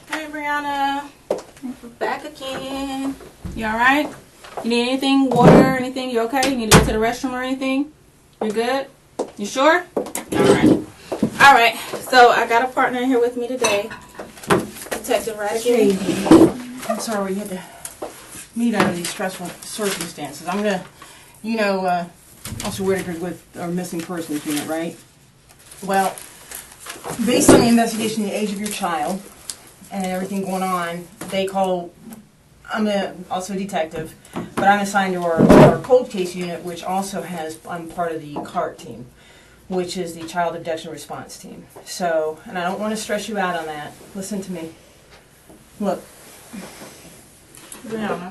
Hey, Brianna. We're back again. You alright? You need anything? Water? Anything? You okay? You need to go to the restroom or anything? You good? You sure? Alright. Alright. So, I got a partner here with me today. Detective Radigan. I'm sorry we had to meet under these stressful circumstances. I'm going to, Officer Whitaker's with our missing persons unit, right? Well, based on the investigation, the age of your child, and everything going on, I'm also a detective, but I'm assigned to our cold case unit, which also I'm part of the CART team, which is the Child Abduction Response Team. So, and I don't want to stress you out on that. Listen to me. Look,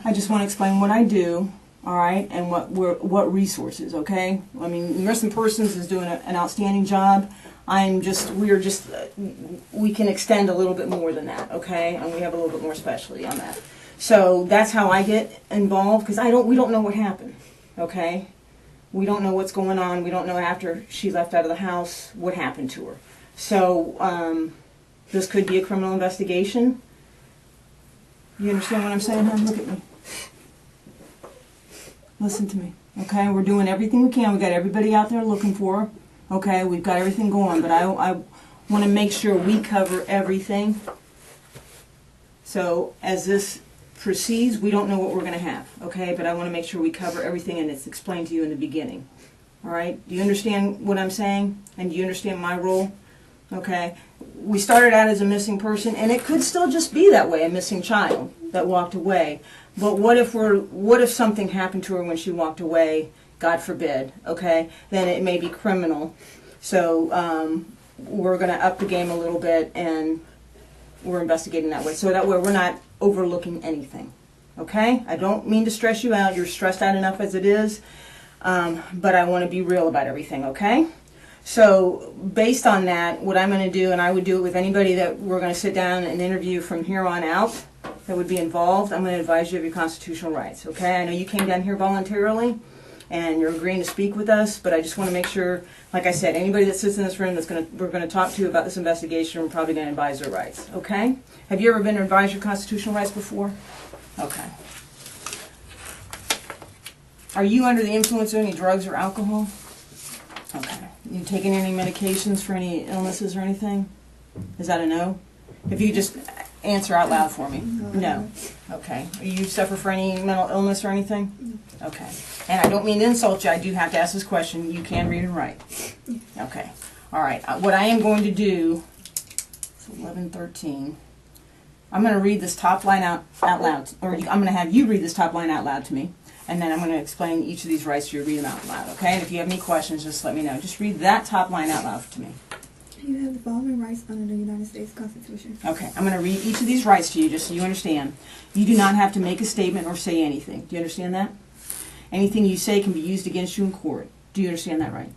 I just want to explain what I do, all right, and what resources, okay? I mean, Missing Persons is doing an outstanding job. We can extend a little bit more than that, okay? And we have a little bit more specialty on that. So that's how I get involved, because we don't know what happened, okay? We don't know what's going on. We don't know after she left out of the house what happened to her. So this could be a criminal investigation. You understand what I'm saying, hon? Look at me. Listen to me, okay? We're doing everything we can. We've got everybody out there looking for her, okay? We've got everything going, but I want to make sure we cover everything. So as this proceeds, we don't know what we're going to have, okay? But I want to make sure we cover everything and it's explained to you in the beginning, all right? Do you understand what I'm saying? And do you understand my role? Okay, we started out as a missing person, and it could still just be that way, a missing child that walked away. But what if something happened to her when she walked away, God forbid, okay? Then it may be criminal. So we're going to up the game a little bit, and we're investigating that way. So that way we're not overlooking anything, okay? I don't mean to stress you out. You're stressed out enough as it is, but I want to be real about everything, okay? So based on that, what I'm going to do, and I would do it with anybody that we're going to sit down and interview from here on out that would be involved, I'm going to advise you of your constitutional rights, okay? I know you came down here voluntarily, and you're agreeing to speak with us, but I just want to make sure, like I said, anybody that sits in this room we're going to talk to about this investigation, we're probably going to advise their rights, okay? Have you ever been advised your constitutional rights before? Okay. Are you under the influence of any drugs or alcohol? Okay. You taking any medications for any illnesses or anything? Is that a no? If you just answer out loud for me. No. Okay. Do you suffer for any mental illness or anything? Okay. And I don't mean to insult you. I do have to ask this question. You can read and write. Okay. All right. What I am going to do, it's 11:13. I'm going to read this top line out loud. Or I'm going to have you read this top line out loud to me. And then I'm going to explain each of these rights to you, read them out loud, okay? And if you have any questions, just let me know. Just read that top line out loud to me. You have the following rights under the United States Constitution. Okay, I'm going to read each of these rights to you just so you understand. You do not have to make a statement or say anything. Do you understand that? Anything you say can be used against you in court. Do you understand that right?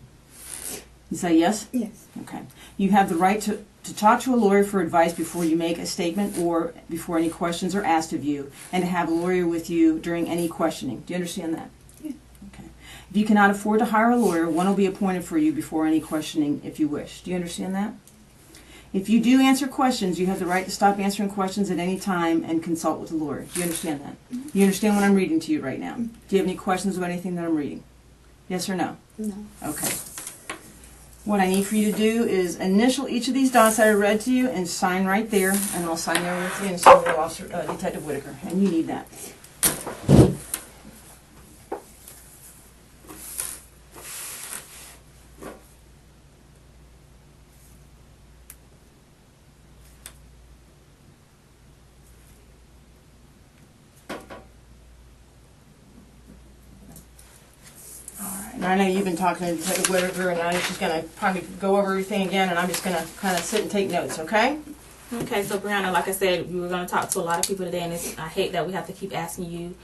You say yes? Yes. Okay. You have the right to talk to a lawyer for advice before you make a statement or before any questions are asked of you, and to have a lawyer with you during any questioning. Do you understand that? Yeah. Okay. If you cannot afford to hire a lawyer, one will be appointed for you before any questioning if you wish. Do you understand that? If you do answer questions, you have the right to stop answering questions at any time and consult with a lawyer. Do you understand that? Mm-hmm. You understand what I'm reading to you right now? Do you have any questions about anything that I'm reading? Yes or no? No. Okay. What I need for you to do is initial each of these dots that I read to you and sign right there, and I'll sign there with the initial Officer Detective Whitaker, and you need that. And I know you've been talking to Detective Whitaker, and I'm just going to probably go over everything again, and I'm just going to kind of sit and take notes, okay? Okay, so Brianna, like I said, we were going to talk to a lot of people today, and I hate that we have to keep asking you,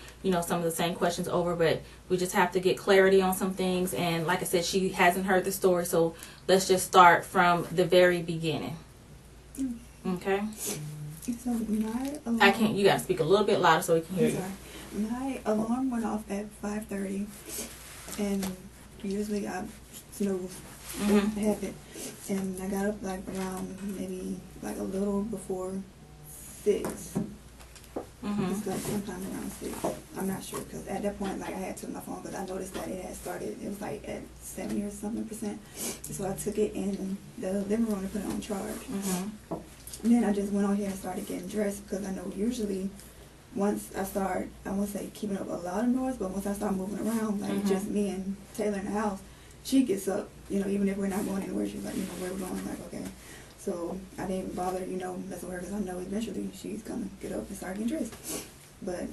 some of the same questions over, but we just have to get clarity on some things. And like I said, she hasn't heard the story, so let's just start from the very beginning. Okay? So my alarm, I can't. You got to speak a little bit louder so we can hear you. My alarm went off at 5:30, and usually I snooze. Mm-hmm. Have it, and I got up like around maybe like like a little before 6. Mm-hmm. It's like sometime around 6. I'm not sure because at that point, like I had took my phone because I noticed that it had started. It was like at 70 or something %. So I took it in the living room to put it on charge. Mm-hmm. And then I just went on here and started getting dressed because I know usually once I start, I won't say keeping up a lot of noise, but once I start moving around, like Mm-hmm. just me and Taylor in the house, she gets up, you know, even if we're not going anywhere, she's like, you know, where we're going, like, okay. So I didn't even bother, you know, messing with her because I know eventually she's going to get up and start getting dressed. But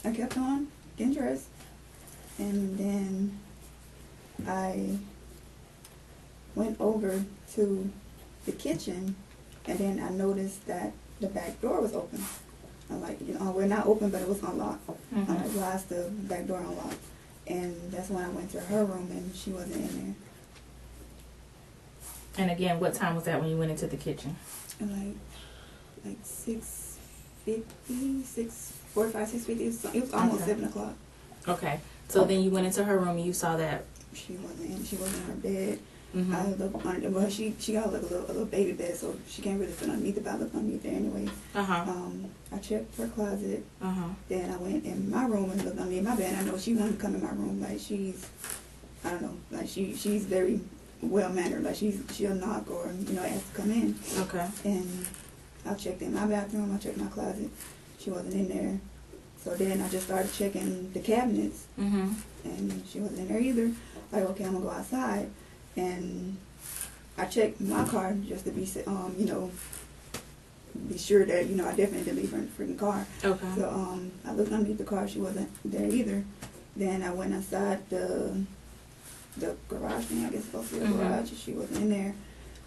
I kept on getting dressed, and then I went over to the kitchen, and then I noticed that the back door was open. I'm like, you know, we're not open, but it was unlocked. Mm-hmm. I'm like, why is the back door unlocked? And that's when I went to her room, and she wasn't in there. And again, what time was that when you went into the kitchen? And like 6:50, 6:45, 6:50. It was almost Okay. 7 o'clock. Okay. So then you went into her room and you saw that. She wasn't in. She wasn't in her bed. Mm-hmm. I looked under. Well, she got like a little baby bed, so she can't really fit underneath it. But I looked underneath there anyway. Uh-huh. I checked her closet. Uh-huh. Then I went in my room and looked underneath my bed. I know she wanted to come in my room. Like I don't know. Like she's very well mannered. Like she'll knock or you know ask to come in. Okay. And I checked in my bathroom. I checked my closet. She wasn't in there. So then I just started checking the cabinets, Mm-hmm. and she wasn't in there either. Like, okay, I'm gonna go outside, and I checked my car just to be, you know, be sure that you know I definitely didn't leave her in the freaking car. Okay. So I looked underneath the car. She wasn't there either. Then I went outside the garage thing. I guess it's supposed to be a Mhm. garage. She wasn't in there.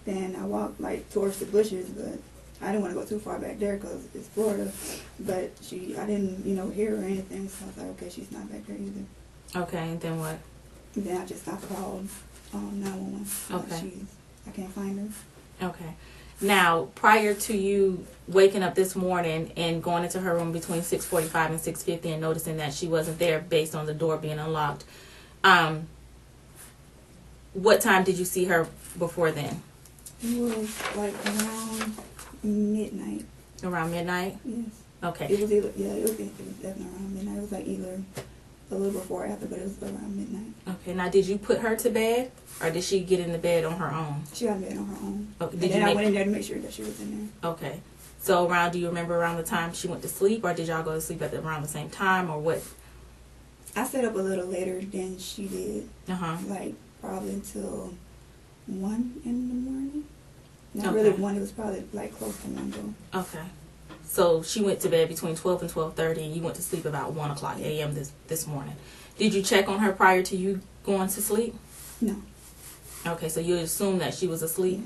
Then I walked like towards the bushes, but I didn't want to go too far back there because it's Florida. But I didn't, you know, hear her or anything. So I was like, okay, she's not back there either. Okay, and then what? And then I called 911. Okay. I can't find her. Okay. Now, prior to you waking up this morning and going into her room between 6:45 and 6:50 and noticing that she wasn't there based on the door being unlocked, what time did you see her before then? It was like around midnight. Around midnight? Yes. Okay. It was either, it was definitely around midnight. It was like either a little before or after, but it was around midnight. Okay. Now, did you put her to bed, or did she get in the bed on her own? She got in bed on her own. Okay. And Did then you I went in there to make sure that she was in there. Okay. So do you remember around the time she went to sleep, or did y'all go to sleep at around the same time, or what? I stayed up a little later than she did. Uh-huh. Like probably until 1 in the morning. Not Okay. really 1. It was probably like close to 1 though. Okay. So she went to bed between 12 and 12:30, and you went to sleep about 1 o'clock a.m. this morning. Did you check on her prior to you going to sleep? No. Okay, so you assume that she was asleep?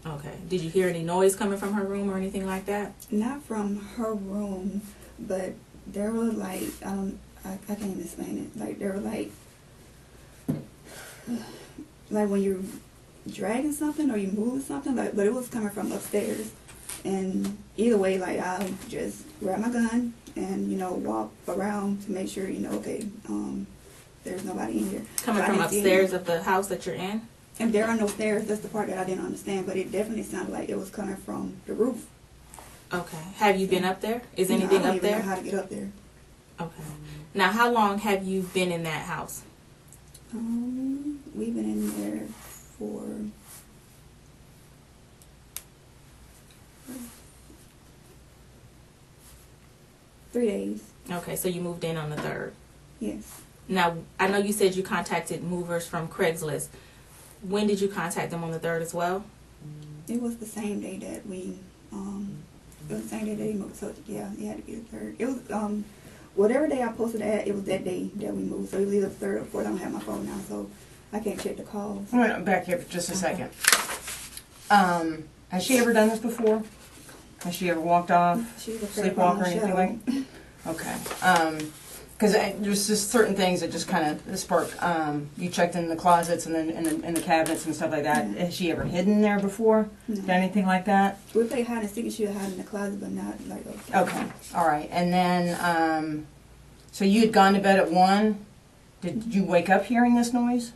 Yeah. Okay. Did you hear any noise coming from her room or anything like that? Not from her room, but there were like I can't even explain it. Like there were like when you're dragging something or you moving something, like, but it was coming from upstairs. And either way, like I'll just grab my gun and you know walk around to make sure you know okay, there's nobody in here. Coming So I from didn't see upstairs any- of the house that you're in? And there are no stairs. That's the part that I didn't understand, but it definitely sounded like it was coming from the roof. Okay. Have you been up there? Is You know, anything I don't up even there? know how to get up there. Okay. Now, how long have you been in that house? We've been in there for 3 days. Okay, so you moved in on the 3rd. Yes. Now, I know you said you contacted movers from Craigslist. When did you contact them on the 3rd as well? It was the same day that we, it was the same day that he moved. So yeah, it had to be the 3rd. It was, whatever day I posted that, it was that day that we moved. So it was either the 3rd or 4th. I don't have my phone now, so I can't check the calls. I'm going to back you up for just a second. Has she ever done this before? Has she ever walked off, She's afraid of sleepwalk or shadow. anything like? Okay. Because there's just certain things that just kind of spark. You checked in the closets and then in the cabinets and stuff like that. Yeah. Has she ever hidden there before? No. Done anything like that? We played hide and seek, and she would hide in the closet, but not like Okay. All right. And then, so you had gone to bed at 1. Did you wake up hearing this noise?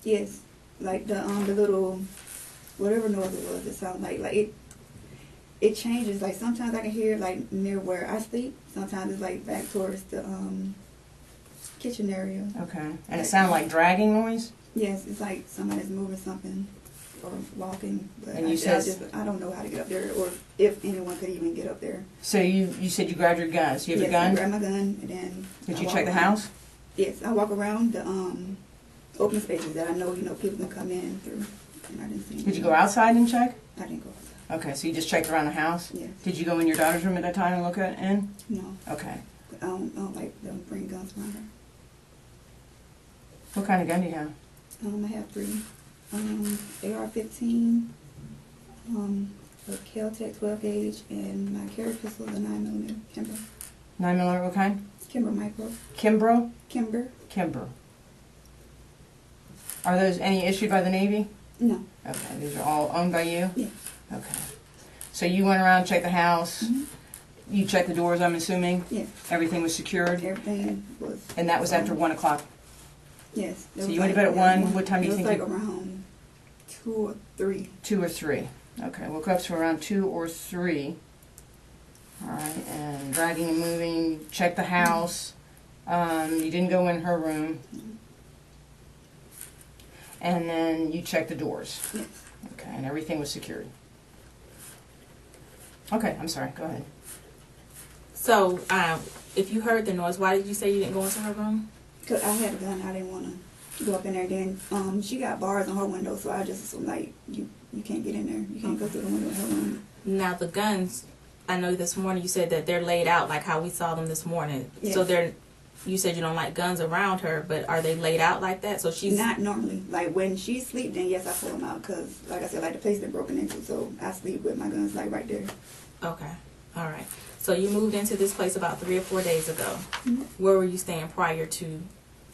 Yes, like the little whatever noise it was, it sounded like it changes. Like sometimes I can hear like near where I sleep. Sometimes it's like back towards the kitchen area. Okay. And it sounded like dragging noise? Yes, it's like somebody's moving something or walking. But And you said I don't know how to get up there, or if anyone could even get up there. so. You said you grabbed your gun. So you have Yes, a gun? I grabbed my gun and then. Did I you walk check the around. house? Yes, I walk around the open spaces that I know people can come in through, and I didn't see. Did you go outside and check? I didn't go outside. Okay, so you just checked around the house? Yes. Did you go in your daughter's room at that time and look at in? No. Okay. I don't like them bring guns around her. What kind of gun do you have? I have 3. AR-15, a Kel-Tec 12 gauge, and my carry pistol is a 9mm Kimber. 9mm, what kind? Kimber Micro. Kimbrough? Kimber? Kimber. Are those any issued by the Navy? No. Okay, these are all owned by you? Yeah. Okay. So you went around, checked the house, Mm-hmm. you checked the doors, I'm assuming? Yes. Everything was secured? Everything was. And that was after 1 o'clock? Yes. So you went to bed at 1, what time do you think It you... was like around 2 or 3. 2 or 3. Okay, woke up to around 2 or 3. All right, and dragging and moving, checked the house. You didn't go in her room. And then you checked the doors. Yes. Okay, and everything was secured. Okay, I'm sorry, go ahead. So, if you heard the noise, why did you say you didn't go into her room? Because I had a gun, I didn't want to go up in there. Then she got bars on her window, so I just assumed, like, you can't get in there. You can't go through the window in her room. Now, the guns, I know this morning you said that they're laid out like how we saw them this morning. Yes. So you said you don't like guns around her, but are they laid out like that? So she's... Not normally. Like, when she sleep, then yes, I pull them out. Because, like I said, like, the place been broken into, so I sleep with my guns, like, right there. Okay. All right. So you moved into this place about 3 or 4 days ago. Mm-hmm. Where were you staying prior to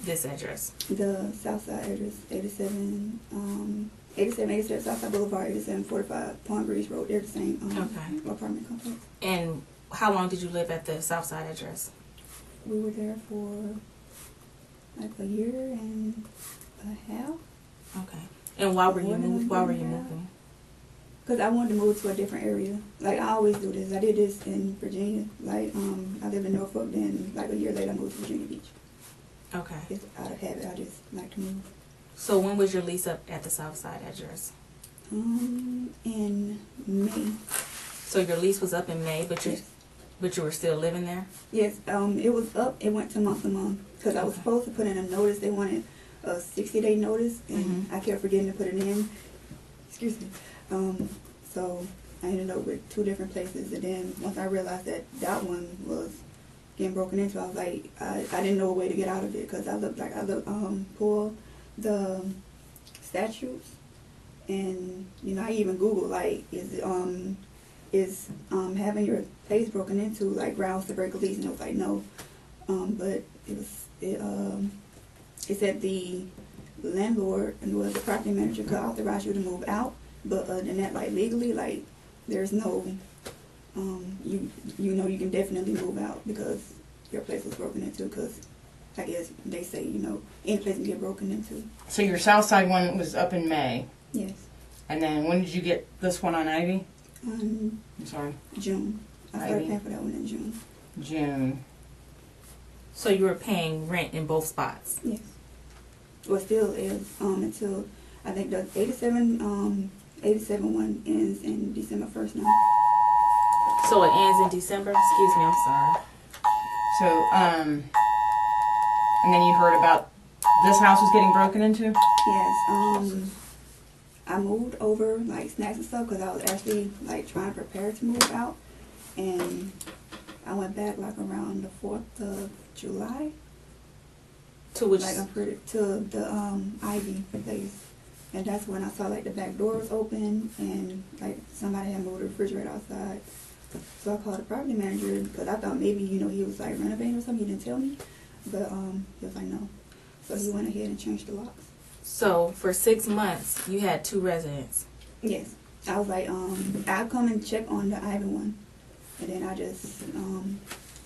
this address? The Southside address, 8787 Southside Boulevard, 8745 Palm Breeze Road. They're the same Okay. apartment complex. And how long did you live at the Southside address? We were there for like a year and a half. Okay. And why were you More than moving? a Why were year you and a half. moving? Because I wanted to move to a different area. Like, I always do this. I did this in Virginia. Like, I lived in Norfolk, then like a year later I moved to Virginia Beach. Okay. It's out of habit. I just like to move. So when was your lease up at the Southside address? In May. So your lease was up in May, but Yes. you were still living there? Yes, it was up. It went to month to month because I was Okay. supposed to put in a notice. They wanted a 60-day notice, and Mhm. I kept forgetting to put it in. Excuse me. So I ended up with 2 different places, and then once I realized that that one was getting broken into, I was like, I didn't know a way to get out of it because I pulled the statutes, and I even Googled like, is having your place broken into like grounds to break a lease, and it was like no, but it said the landlord and the property manager could authorize you to move out, but other than that, like legally, like there's no, you can definitely move out because your place was broken into, because I guess they say any place can get broken into. So your Southside one was up in May. Yes. And then when did you get this one on Ivy? I'm sorry. June. I started Ivy. paying for that one in June. June. So you were paying rent in both spots? Yes. Well, still is until I think the 87 one ends in December 1st now. So it ends in December? Excuse me, I'm sorry. So, and then you heard about this house was getting broken into? Yes. I moved over like snacks and stuff because I was actually like trying to prepare to move out, and I went back like around the 4th of July. To which? Like to the Ivy place, and that's when I saw like the back door was open and like somebody had moved the refrigerator outside. So I called the property manager because I thought maybe he was like renovating or something. He didn't tell me, but he was like no. So he went ahead and changed the locks. So for 6 months you had 2 residents? Yes, I was like I'll come and check on the Ivy one, and then I just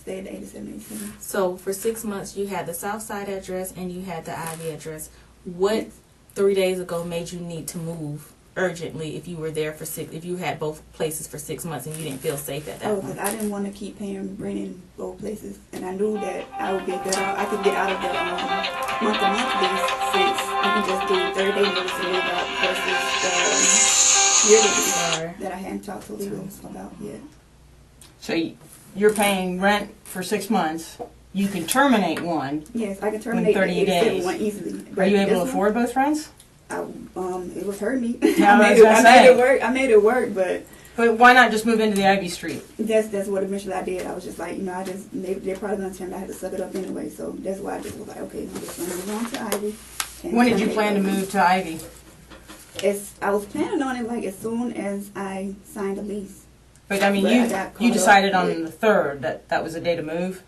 stayed at the 8787. So for 6 months you had the Southside address and you had the Ivy address. What Yes. 3 days ago made you need to move urgently if you were there for if you had both places for 6 months and you didn't feel safe at that Oh, point? because I didn't want to keep paying rent in both places, and I knew that I would get better. I could get out of the month-to-month lease since I can just do 30-day notice and move out versus the yearly lease Sorry. that I hadn't talked to legal about yet. So you're paying rent for 6 months. You can terminate one. Yes, I can terminate 30 the extended days. one easily. Are But you able this to one, afford both rents? it was hurting me. Yeah, I I was gonna made say. it work. I made it work, but But why not just move into the Ivy Street? that's what eventually I did. I was just like, they're probably gonna tell me I had to suck it up anyway. So that's why I just was like, okay, I'm just gonna move on to Ivy. and When did you terminate plan to both. move to Ivy? I was planning on it like as soon as I signed the lease. But I mean, But I got you caught decided up on with- the 3rd that was the day to move?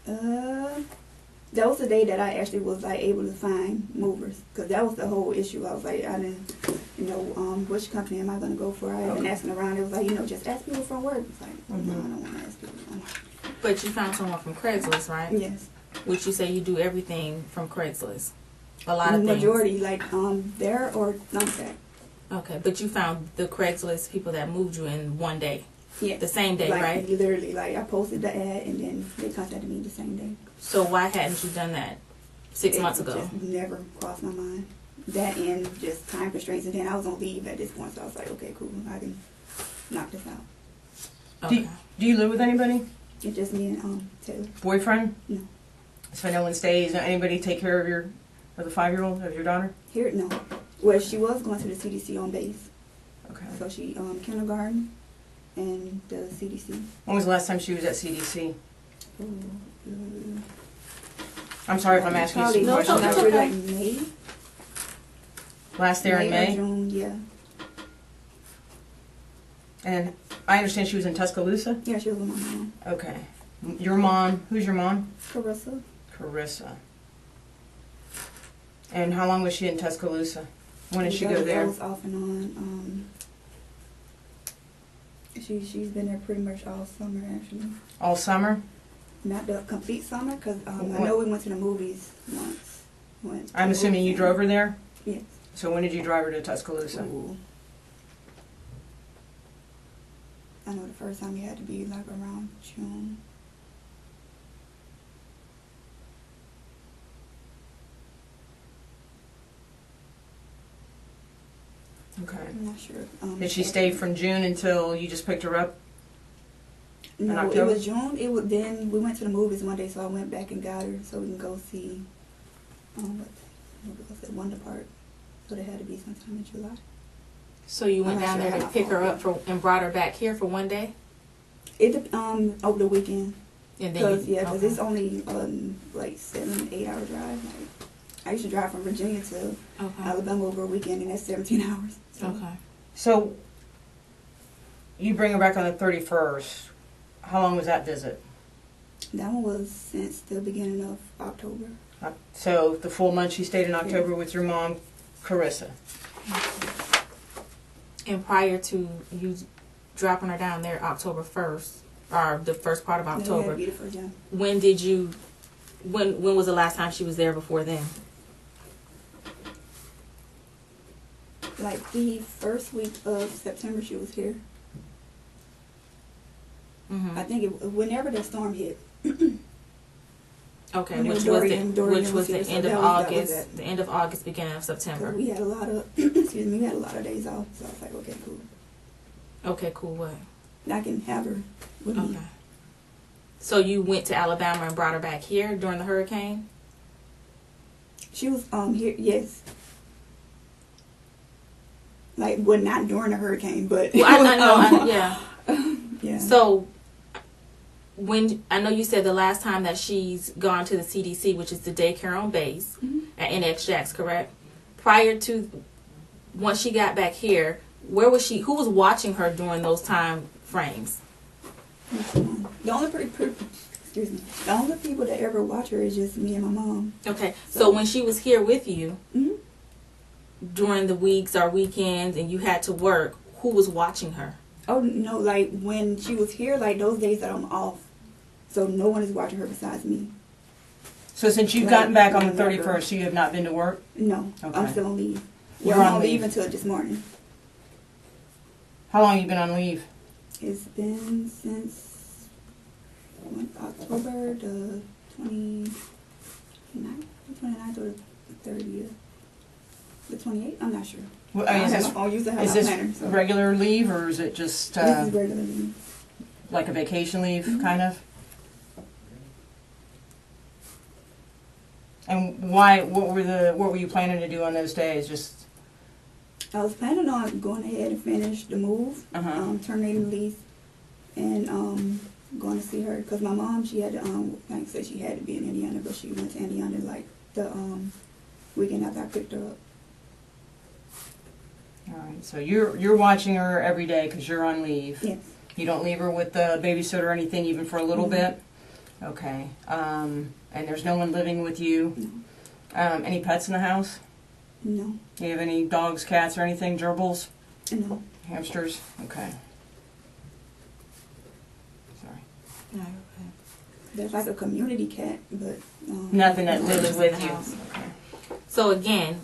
That was the day that I actually was like able to find movers, because that was the whole issue. I was like, I didn't, which company am I going to go for? I had been asking around. It was like, just ask people from work. It's like, no, I don't want to ask people from work. But you found someone from Craigslist, right? Yes. Which you say you do everything from Craigslist. A lot of things. Majority, like there or Thumbtack. Okay, but you found the Craigslist people that moved you in one day. Yeah. The same day, like, right? Literally, like I posted the ad and then they contacted me the same day. So why hadn't you done that 6 months ago? Just never crossed my mind. That and just time constraints, and then I was on leave at this point, so I was like, okay, cool, I can knock this out. Okay. Do you live with anybody? It's just me and Taylor. Boyfriend? No. So no one stays? Anybody take care of the 5-year-old, of your daughter? Here, no. Well, she was going to the CDC on base. Okay. So she kindergarten and the CDC. When was the last time she was at CDC? Ooh, I'm sorry if I'm asking you some No, it's questions. okay. Like May. Last there in Or May? June, yeah. And I understand she was in Tuscaloosa? Yeah, she was with my mom. Okay. Your mom, who's your mom? Carissa. Carissa. And how long was she in Tuscaloosa? When did she go That there? was off and on. She's been there pretty much all summer, actually. All summer? Not the complete summer, because I What? know we went to the movies once. I'm assuming you drove her there? Yes. So when did you drive her to Tuscaloosa? Ooh. I know the first time you had to be like around June. Okay. I'm not sure. Did she stay from June until you just picked her up? No, it October? was June. Then we went to the movies one day, so I went back and got her so we can go see what was it, Wonder Park. So it had to be sometime in July. So you went I'm not down sure there to how pick her far. up and brought her back here for one day? Over the weekend. And Because then because it's only like 7-8 hour drive. Like I used to drive from Virginia to Okay. Alabama over a weekend, and that's 17 hours. So. Okay. So you bring her back on the 31st. How long was that visit? That one was since the beginning of October. So the full month she stayed in October with your mom, Carissa. And prior to you dropping her down there October 1st, or the first part of October, Yeah, beautiful, yeah. when did you, when was the last time she was there before then? Like the first week of September, she was here. Mm-hmm. I think whenever the storm hit. Okay, when which Dorian was the here, so end of that was August, it. the end of August, beginning of 'Cause September. we had a lot of, excuse me, we had a lot of days off. So I was like, okay, cool. Okay, cool. What? I can have her with me. Okay. So you went to Alabama and brought her back here during the hurricane? She was here, yes. Like, well, not during the hurricane, but Well, I know, yeah. yeah. So, when I know you said the last time that she's gone to the CDC, which is the daycare on base at NX Jacks, correct? Prior to, once she got back here, where was she? Who was watching her during those time frames? The only excuse me, the only people that ever watch her is just me and my mom. Okay, so when she was here with you Mhm. during the weeks or weekends, and you had to work, who was watching her? Oh no, like when she was here, like those days that I'm off, so no one is watching her besides me. So since you've Like, gotten back on the never. 31st, you have not been to work? No, Okay. I'm still on leave. You're Well, on I'm leave. leave until this morning. How long have you been on leave? It's been since October the 29th or the 30th. The 28th? I'm not sure. Well, I is have this, my phone. Usually I have is my this planner. So. regular leave, or is it just This is regular leave. like a vacation leave, kind of? And why? What were you planning to do on those days? Just I was planning on going ahead and finish the move, terminating the lease, and going to see her. Because my mom, she had to, like I said, she had to be in Indiana, but she went to Indiana like the weekend after I picked her up. all right. So you're watching her every day because you're on leave. Yes. You don't leave her with the babysitter or anything, even for a little Mm-hmm. bit. Okay. And there's no one living with you. No. Any pets in the house? No. Do you have any dogs, cats, or anything? Gerbils? No. Hamsters? Okay. Sorry. No, okay. There's like a community cat, but Nothing that lives lives in with the you. house. Okay. So again,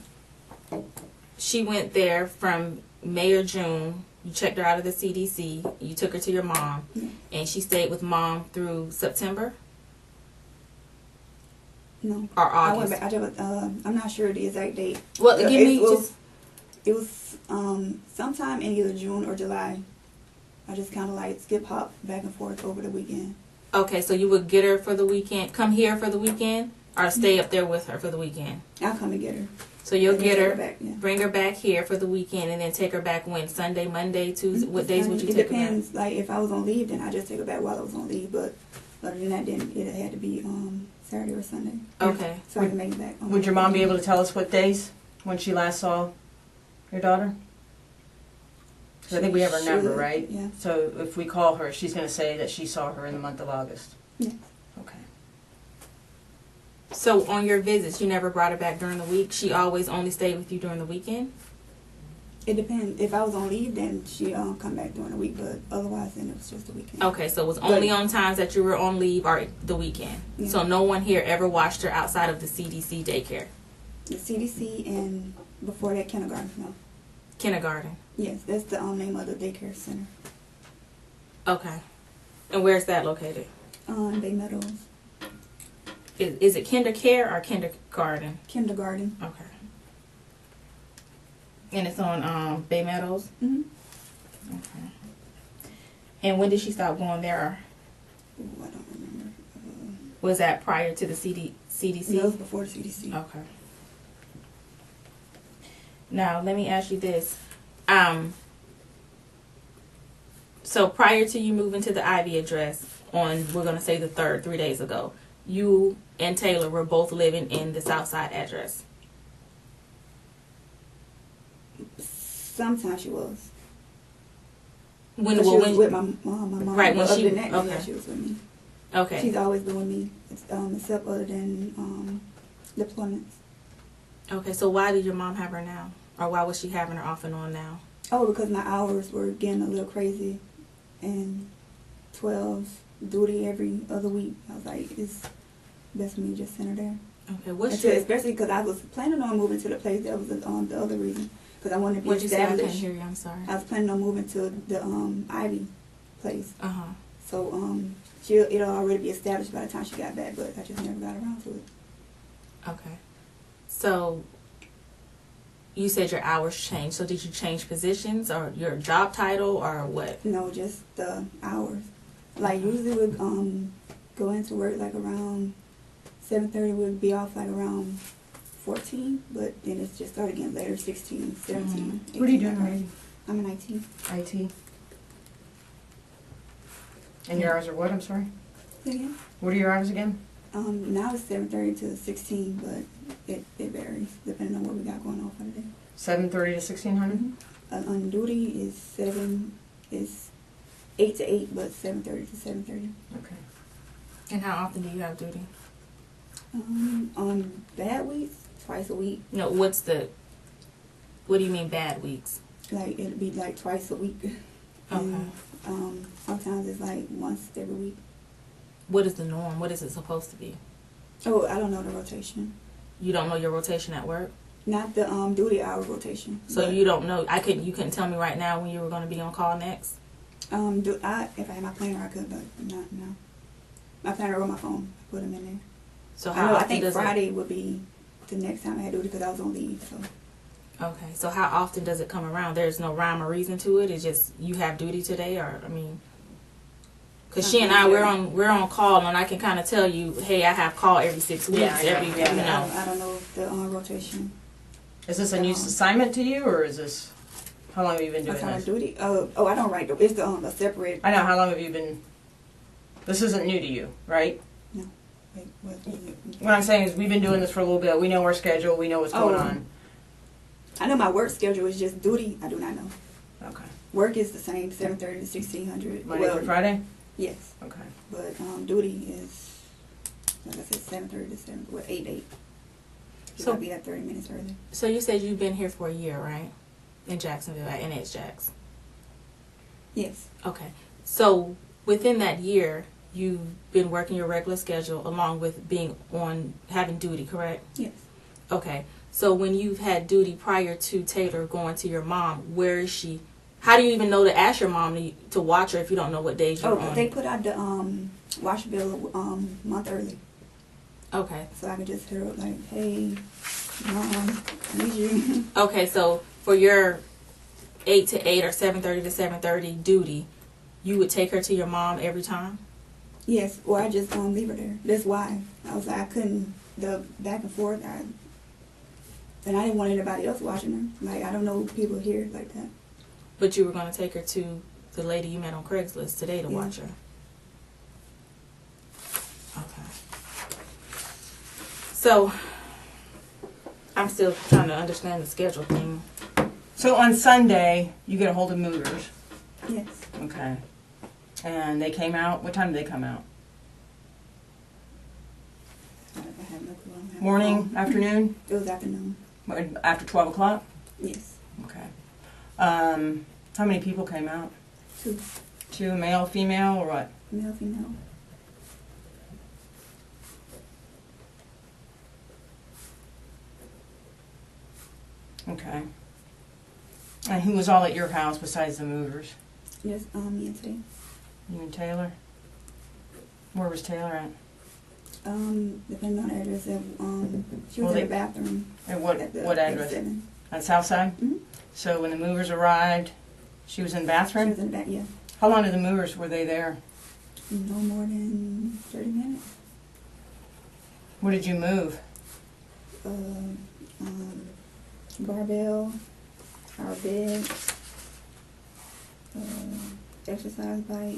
she went there from May or June. You checked her out of the CDC. You took her to your mom, and she stayed with mom through September no. or I went August. back. I'm not sure the exact date. Well, give me just. It was sometime in either June or July. I just kind of like skip hop back and forth over the weekend. Okay, so you would get her for the weekend, come here for the weekend, or stay up there with her for the weekend. I'll come and get her. So you'll And get take her, back, yeah. bring her back here for the weekend, and then take her back when? Sunday, Monday, Tuesday? What days would you It take her back? depends. Like if I was on leave, then I just take her back while I was on leave. But other than that, then it had to be Saturday or Sunday. Okay. So I can make it back. Would your mom be able to tell us what days when she last saw your daughter? 'Cause I think we have her number, Should, right? Yeah. So if we call her, she's going to say that she saw her in the month of August. Yeah. Okay. So on your visits, you never brought her back during the week? She always only stayed with you during the weekend? It depends. If I was on leave, then she come back during the week. But otherwise, then it was just the weekend. Okay, so it was only on times that you were on leave or the weekend. Yeah. So no one here ever watched her outside of the CDC daycare? The CDC and before that kindergarten. No. Kindergarten. Yes, that's the name of the daycare center. Okay. And where's that located? Bay Meadows Is it kinder care or kindergarten? Kindergarten. Okay. And it's on Bay Meadows? Mm-hmm. Okay. And when did she stop going there? Ooh, I don't remember. Was that prior to the CDC? Yeah, it was before the CDC. Okay. Now, let me ask you this. So prior to you moving to the Ivy address on, we're going to say the 3rd, 3 days ago, you and Taylor were both living in the Southside address. Sometimes she was. When But she well, was when with my mom. Right, But when other she- than that, okay. yeah, she was with me. okay. She's always been with me, except other than deployments. Okay, so why did your mom have her now? Or why was she having her off and on now? Oh, because my hours were getting a little crazy, and 12 duty every other week. I was like, it's best for me to just send her there. Okay, what's Until, your, especially because I was planning on moving to the place. That was the other reason, because I wanted to be what'd you say? I couldn't established. hear you, I'm sorry. I was planning on moving to the Ivy place. Uh-huh. So it'll already be established by the time she got back, but I just never got around to it. Okay. So you said your hours changed. So did you change positions or your job title or what? No, just the hours. Like usually we'd go into work like around 7:30. We'd be off like around 14, but then it just started getting later, 16, 17. What are you 18. doing, Randy? I'm in IT. IT. And your hours are what? I'm sorry. Say again? What are your hours again? Now it's 7:30 to 16, but it varies depending on what we got going on for the day. 7:30 to 1600. On duty is 8 to 8, but 7:30 to 7:30. Okay. And how often do you have duty? On bad weeks, twice a week. No, what do you mean bad weeks? Like it'd be like twice a week. And, sometimes it's like once every week. What is the norm? What is it supposed to be? Oh, I don't know the rotation. You don't know your rotation at work? Not the duty hour rotation. So you don't know. You couldn't tell me right now when you were going to be on call next. If I had my planner, I could, but not no. My planner or my phone, put them in there. So how I think Friday would be the next time I had duty because I was on leave. So. Okay. So how often does it come around? There's no rhyme or reason to it. It's just you have duty today, or I mean. Because she and I, we're on call, and I can kind of tell you, hey, I have call every 6 weeks. Yeah. I don't know the rotation. Is this a new assignment to you, or is this, how long have you been doing this? Duty? Oh, I don't write. It's a separate. I know, how long have you been, this isn't new to you, right? No. Wait, what I'm saying is we've been doing this for a little bit. We know our schedule. We know what's going on. I know my work schedule is just duty. I do not know. Okay. Work is the same, 7:30 to 1600. Monday through Friday? Yes. Okay. But duty is, like I said, 7:30 to 8. So I'll be there 30 minutes early. So you said you've been here for a year, right? In Jacksonville, at NH Jacks. Yes. Okay. So within that year, you've been working your regular schedule along with having duty, correct? Yes. Okay. So when you've had duty prior to Taylor going to your mom, where is she? How do you even know to ask your mom to watch her if you don't know what days you're on? They put out the wash bill a month early. Okay. So I can just hit her up like, hey, Mom, I need you. Okay, so for your 8 to 8 or 7:30 to 7:30 duty, you would take her to your mom every time? Yes, or I just leave her there. That's why. I was like, I couldn't, the back and forth, and I didn't want anybody else watching her. Like, I don't know people here like that. But you were going to take her to the lady you met on Craigslist today to watch her? Okay. So, I'm still trying to understand the schedule thing. So on Sunday, you get a hold of movers. Yes. Okay. And they came out. What time did they come out? I have no clue. Morning, afternoon? It was afternoon. After 12 o'clock? Yes. Okay. How many people came out? 2. 2, male, female, or what? Male, female. Okay. And who was all at your house besides the movers? Yes, me and Tay. You and Taylor? Where was Taylor at? Depending on the address, she was in the bathroom. At what address? 7. On South Side? Mm-hmm. So when the movers arrived, she was in the bathroom? She was in the back, yeah. How long did the movers, were they there? No more than 30 minutes. What did you move? Barbell, our bed, exercise bike,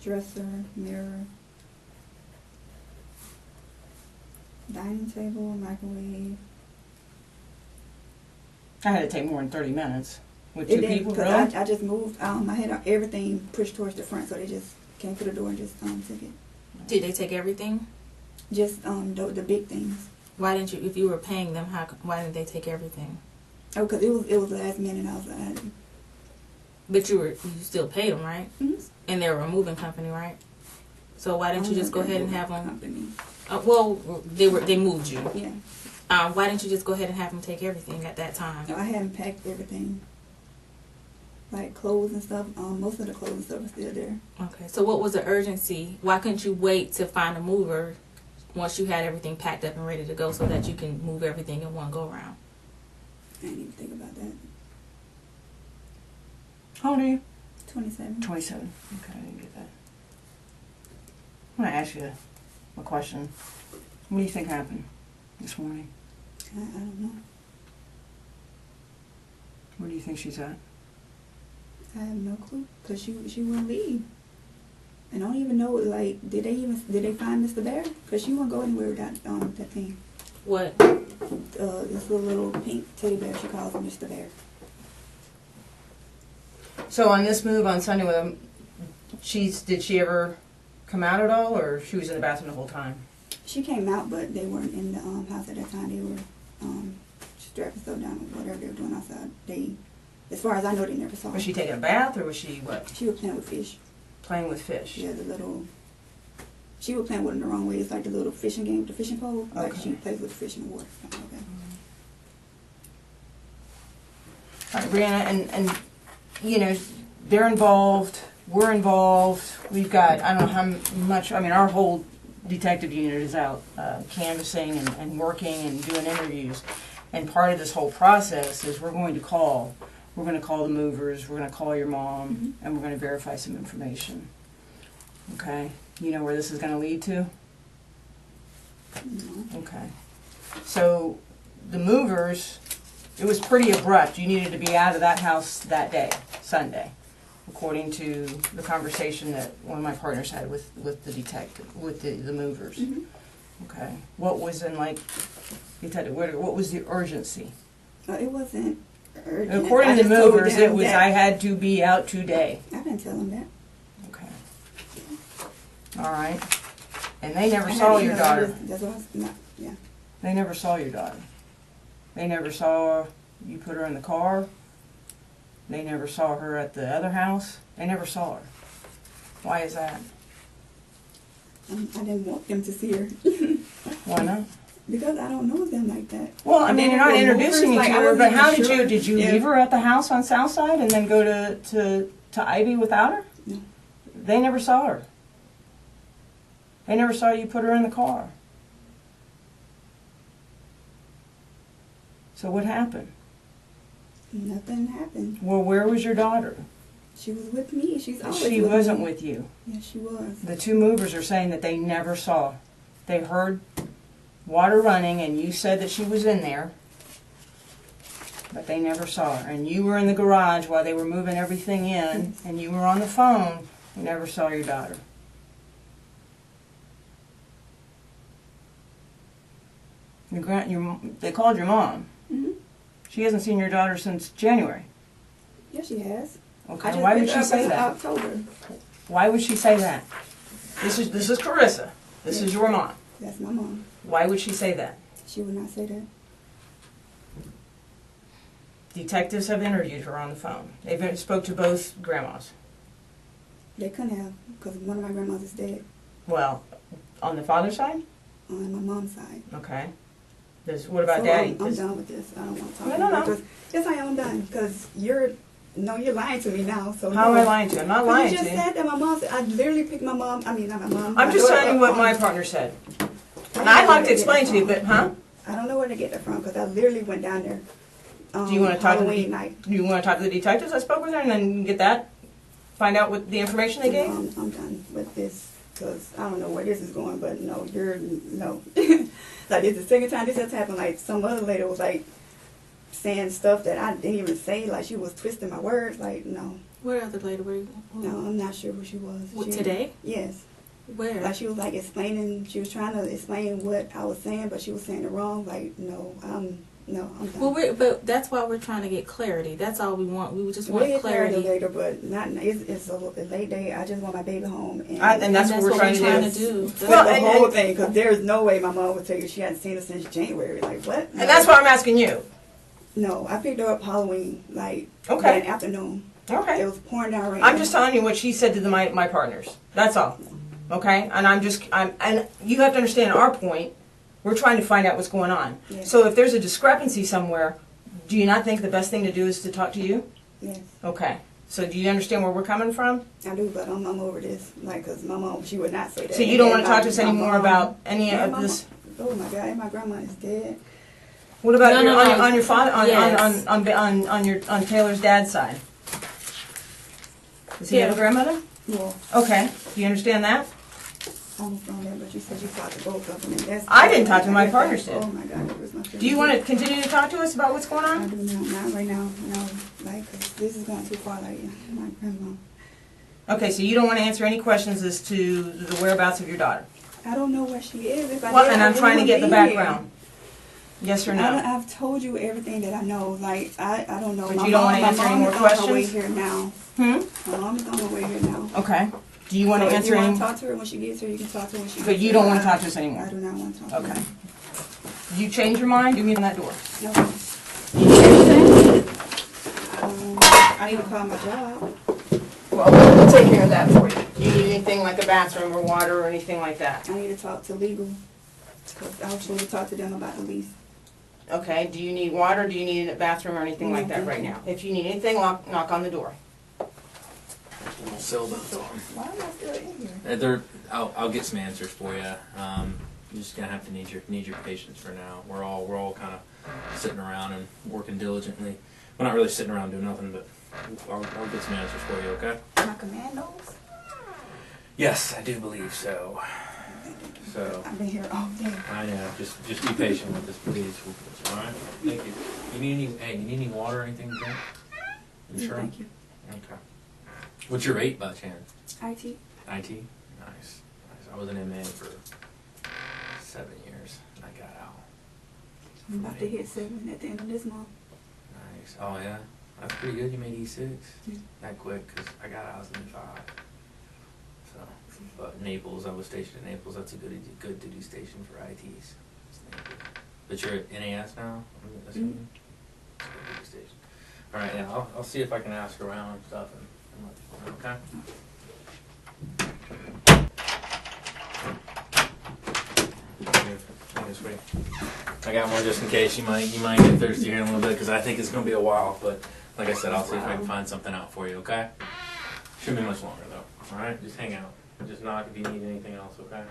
dresser, mirror, dining table, microwave. I had to take more than 30 minutes. With 2 people, really? I just moved. I had everything pushed towards the front, so they just came to the door and just took it. Did they take everything? Just the big things. Why didn't you, if you were paying them, why didn't they take everything? Oh, because it was last minute. I was like, But you still paid them, right? mm-hmm. And they were a moving company, right? So why didn't you just go ahead and have them? Company. Well, they moved you. Yeah. Why didn't you just go ahead and have them take everything at that time? No, I hadn't packed everything. Like clothes and stuff. Most of the clothes and stuff are still there. Okay. So what was the urgency? Why couldn't you wait to find a mover once you had everything packed up and ready to go so that you can move everything in one go round? I didn't even think about that. How old are you? 27. 27. Okay, I didn't get that. I want to ask you a question. What do you think happened this morning? I don't know. Where do you think she's at? I have no clue. Because she wouldn't leave. And I don't even know, like, did they find Mr. Bear? Because she wouldn't go anywhere without that thing. What? This little pink teddy bear, she calls him Mr. Bear. So on this move on Sunday with them, did she ever come out at all, or she was in the bathroom the whole time? She came out, but they weren't in the house at that time. They were strapping stuff down or whatever they were doing outside. As far as I know, they never saw her. Was she taking a bath, or was she what? She was playing with fish. Playing with fish? Yeah, she was playing with them the wrong way. It's like the little fishing game, the fishing pole. Like Okay. she plays with fish in the water. Okay. All right, Brianna, and you know, they're involved, we're involved, we've got, I don't know how much, I mean, our whole detective unit is out canvassing and working and doing interviews. And part of this whole process is we're going to call the movers, we're going to call your mom, and we're going to verify some information. Okay? You know where this is going to lead to? No. Okay. So the movers, it was pretty abrupt. You needed to be out of that house that day, Sunday, according to the conversation that one of my partners had with the detective, with the movers. Mm-hmm. Okay. What was in, like, detective, what was the urgency? It wasn't urgent. According I to the just told movers, them it was, that- I had to be out today. I didn't tell them that. Okay. All right. And they never I saw had your emailed daughter. That's what I was, not, yeah. They never saw your daughter. They never saw you put her in the car. They never saw her at the other house. They never saw her. Why is that? I didn't want them to see her. Why not? Because I don't know them like that. Well, I mean, you're not introducing me to her, but how did you, did you Yeah. leave her at the house on Southside and then go to Ivy without her? No. They never saw her. They never saw you put her in the car. So what happened? Nothing happened. Well, where was your daughter? She was with me. She's always She with wasn't me. with you. Yeah, she was. The two movers are saying that they never saw. They heard water running and you said that she was in there, but they never saw her. And you were in the garage while they were moving everything in, and you were on the phone. You never saw your daughter. They called your mom. Mm-hmm. She hasn't seen your daughter since January. Yeah, she has. Okay, why would she say that? October. Why would she say that? This is Carissa. This is your mom. That's my mom. Why would she say that? She would not say that. Detectives have interviewed her on the phone. They've spoke to both grandmas. They couldn't have, because one of my grandmas is dead Well, on the father's side? on my mom's side. Okay. What about So daddy? I'm done with this. I don't want to talk No, about no, no. this. Yes, I am done, because you're lying to me now. So How am no. I lying to you? I'm not 'Cause lying you to just you. said that my mom said, I literally picked my mom, not my mom. I'm just telling you what my partner said. And I'd like to explain to you, but, huh? I don't know where to get that from, because I literally went down there Do you want to talk to Halloween night. Do you want to talk to the detectives I spoke with her and then get that? Find out what the information they gave? I'm done with this, because I don't know where this is going, but no, no. Like, it's the second time this has happened. Like, some other lady was, like, saying stuff that I didn't even say. Like, she was twisting my words. Like, no. Where other lady? No, I'm not sure who she was. She, Today? Yes. Where? Like, she was, like, explaining, she was trying to explain what I was saying, but she was saying it wrong. Like, no, I'm done. Well, but that's why we're trying to get clarity. That's all we want. We just We'll want get clarity clarity. later, but not. It's a late day. I just want my baby home, and And that's what we're trying to do. with Well, the and- whole and- thing, because there's no way my mom would tell you she hadn't seen her since January. Like, what? And that's why I'm asking you. No, I picked her up Halloween, like, Okay. that afternoon. Okay. It was pouring down rain. I'm just telling you what she said to my partners. That's all. Okay? And and you have to understand our point. We're trying to find out what's going on. Yeah. So if there's a discrepancy somewhere, do you not think the best thing to do is to talk to you? Yes, Okay. So do you understand where we're coming from? I do, but I'm over this. Like, because my mom, she would not say that. So you don't And want to talk to us my anymore mom- about any and of my this? mom- Oh, my God, and my grandma is dead. What about No, your, no, no. on your father Yes. on Taylor's dad's side? Does he have a grandmother? Well, Okay. Do you understand that? I understand that, but you said you talked to both of them. And that's, I didn't talk to my partners did. Oh, my God, it was my Do you want to continue to talk to us about what's going I on? do not right now. No, like, 'cause this is going too far. Like, my grandma. Okay, so you don't want to answer any questions as to the whereabouts of your daughter. I don't know where she is. If I Well, did, and I I'm trying to wouldn't get the be here. background. Yes or I no? I've told you everything that I know. Like, I don't know. But My you don't mom- wanna answer my any mom more is on her way questions? here now. Hmm? My mom is on her way here now. Okay. Do you want to So answer if you any? want to talk to her when she gets here, you can talk to her when she But gets you here. don't want to talk to us anymore. I do not want to talk to Okay. her. Did you change your mind? Do me on that door. No. Did you change anything? I need to call my job. Well, we'll take care of that for you. Do you need anything like a bathroom or water or anything like that? I need to talk to legal. Because I was supposed to talk to them about the lease. Okay, do you need water, do you need a bathroom or anything like that right now? If you need anything, knock on the door. Little sailboats on. Why am I still in here? I'll get some answers for you. You're just gonna have to need your patience for now. We're all kind of sitting around and working diligently. We're not really sitting around doing nothing, but I'll get some answers for you. Okay? My commandos? Yes, I do believe so. So I've been here all day. I know. Just be patient with this, please. All right. Thank you. You need any water or anything to drink? You sure? Thank you. Okay. What's your rate by chance? IT? IT? Nice. I was an MA for 7 years. And I got out. I'm about to hit 7 at the end of this month. Nice. Oh yeah? That's pretty good. You made E6? Yeah. That quick, because I got out, I was in 5. So, but Naples, I was stationed in Naples. That's a good duty station for ITs. But you're at NAS now, I'm assuming? It's a good duty station. All right, yeah, I'll see if I can ask around and stuff and let you know, okay? I got one just in case. You might get thirsty here in a little bit because I think it's gonna be a while. But like I said, I'll see if I can find something out for you. Okay? Shouldn't be much longer though. All right? Just hang out. Just knock if you need anything else. Okay?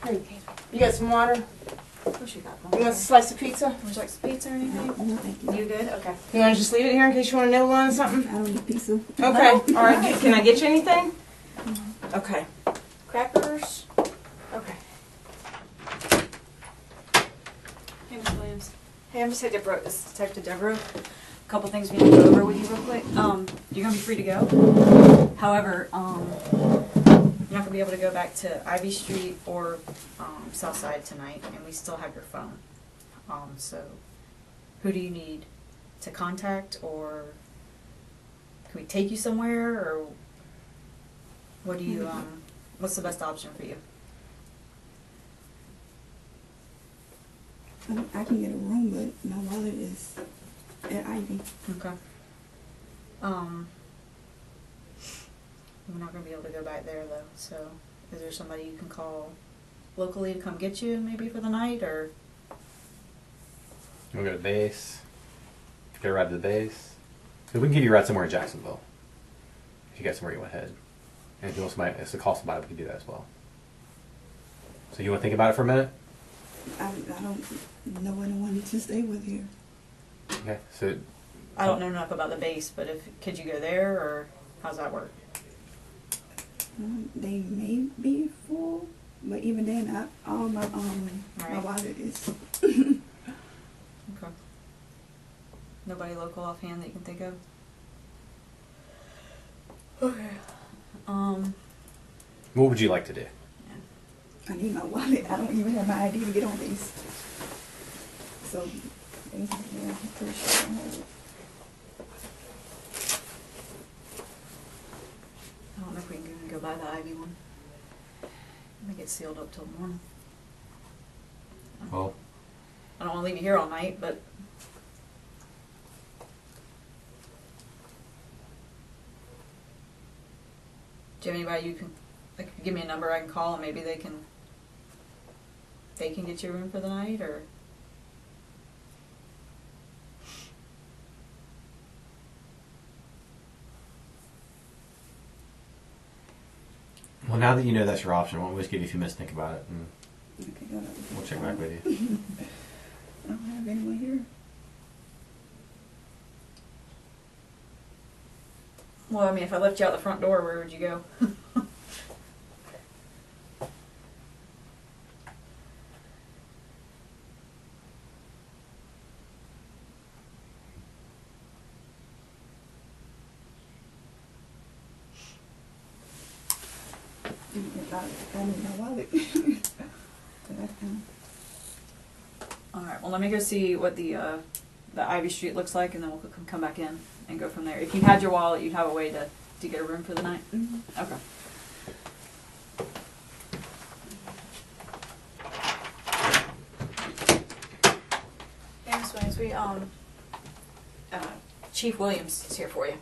Hey, you got some water? What you got? You want a slice of pizza? Would you like some pizza or anything? No, thank you. You good? Okay. You want to just leave it here in case you want to nibble on something? I don't need pizza. Okay. All right. Can I get you anything? Okay. Crackers? Okay. Hey, Ms. Williams. Hey, I'm just Detective Deborah. A couple things we need to go over with you real quick. You're going to be free to go. However, you're not going to be able to go back to Ivy Street or Southside tonight, and we still have your phone. So, who do you need to contact, or can we take you somewhere, or what do you, what's the best option for you? I can get a room, but my wallet is at Ivy. Okay. We're not going to be able to go back there, though, so is there somebody you can call locally to come get you, maybe for the night, or? You want to go to the base? Get a ride to the base? Because we can give you a ride somewhere in Jacksonville. If you got somewhere you want to head. And if you want somebody, it's to call somebody, we can do that as well. So you want to think about it for a minute? I don't know anyone to stay with here. Okay, so... I don't know enough about the base, but could you go there, or how's that work? They may be full, but even then, all my Right. wallet is. Okay. Nobody local offhand that you can think of? Okay. What would you like to do? I need my wallet. I don't even have my ID to get on these. So, basically, I'm pretty sure I don't have it. I don't know if we can go buy the Ivy one. It may get sealed up till morning. Well, I don't want to leave you here all night, but do you have anybody you can, like, give me a number I can call and maybe they can get you a room for the night, or? well, now that you know that's your option, why don't we just give you a few minutes to think about it, and Okay, got it. we'll check back with you. I don't have anyone here. Well, I mean, if I left you out the front door, where would you go? I need my wallet. All right. Well, let me go see what the Ivy Street looks like, and then we'll come back in and go from there. If you had your wallet, you'd have a way to get a room for the night. Mm-hmm. Okay. Hey, Miss Williams, Chief Williams is here for you.